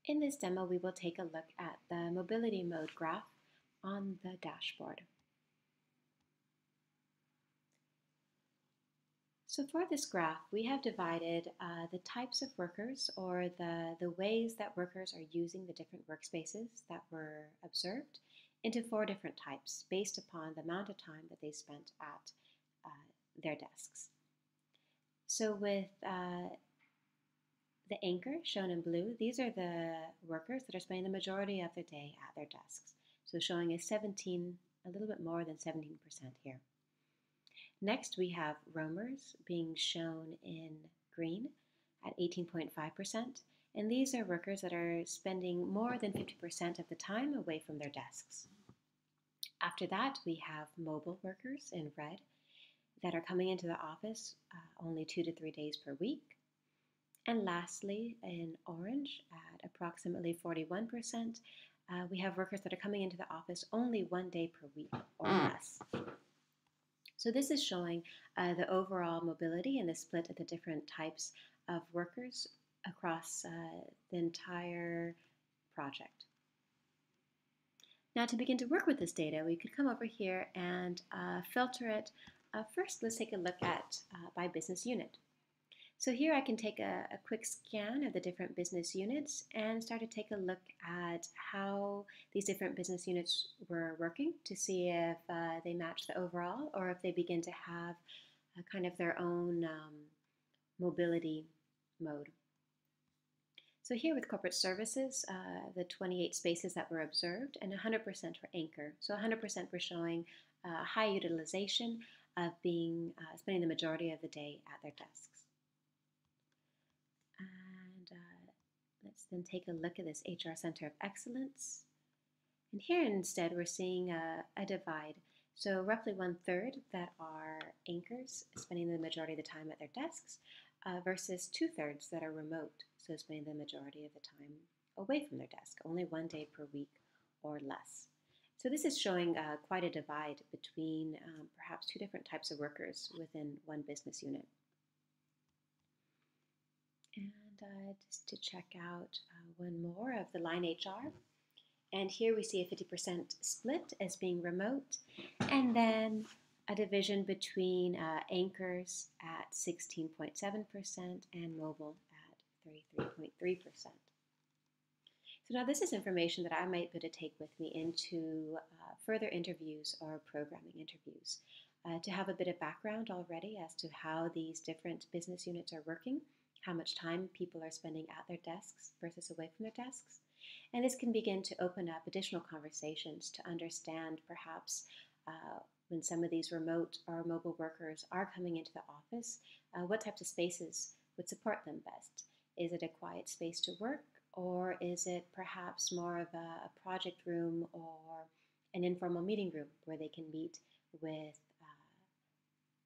In this demo, we will take a look at the mobility mode graph on the dashboard. So for this graph, we have divided the types of workers, or the ways that workers are using the different workspaces that were observed, into 4 different types based upon the amount of time that they spent at their desks. So with the anchor shown in blue, these are the workers that are spending the majority of their day at their desks. So showing a little bit more than 17% here. Next, we have roamers being shown in green at 18.5%. And these are workers that are spending more than 50% of the time away from their desks. After that, we have mobile workers in red that are coming into the office only 2 to 3 days per week. And lastly, in orange at approximately 41%, we have workers that are coming into the office only 1 day per week or less. So this is showing the overall mobility and the split of the different types of workers across the entire project. Now, to begin to work with this data, we could come over here and filter it. First, let's take a look at by business unit. So here I can take a quick scan of the different business units and start to take a look at how these different business units were working to see if they match the overall or if they begin to have kind of their own mobility mode. So here with corporate services, the 28 spaces that were observed and 100% were anchor. So 100% were showing high utilization of spending the majority of the day at their desks. Let's then take a look at this HR Center of Excellence. And here instead we're seeing a divide. So roughly 1/3 that are anchors, spending the majority of the time at their desks, versus 2/3 that are remote, so spending the majority of the time away from their desk, only 1 day per week or less. So this is showing quite a divide between perhaps 2 different types of workers within one business unit. And just to check out one more of the line HR. And here we see a 50% split as being remote, and then a division between anchors at 16.7% and mobile at 33.3%. So now this is information that I might be able to take with me into further interviews or programming interviews to have a bit of background already as to how these different business units are working, how much time people are spending at their desks versus away from their desks. And this can begin to open up additional conversations to understand perhaps when some of these remote or mobile workers are coming into the office, what types of spaces would support them best. Is it a quiet space to work, or is it perhaps more of a project room or an informal meeting room where they can meet with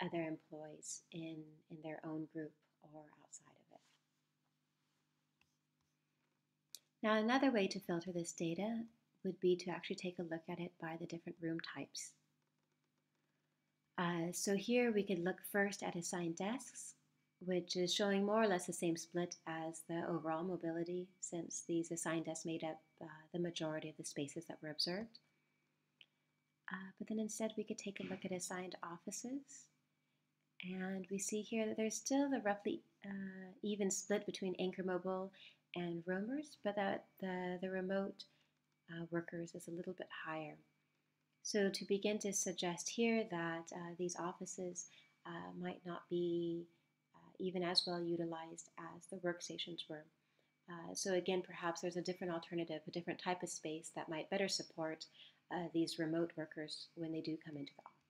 other employees in their own group or outside of it. Now, another way to filter this data would be to actually take a look at it by the different room types. So here we could look first at assigned desks, which is showing more or less the same split as the overall mobility, since these assigned desks made up the majority of the spaces that were observed. But then instead we could take a look at assigned offices. And we see here that there's still the roughly even split between anchor, mobile, and roamers, but that the remote workers is a little bit higher. So to begin to suggest here that these offices might not be even as well utilized as the workstations were. So again, perhaps there's a different alternative, a different type of space that might better support these remote workers when they do come into the office.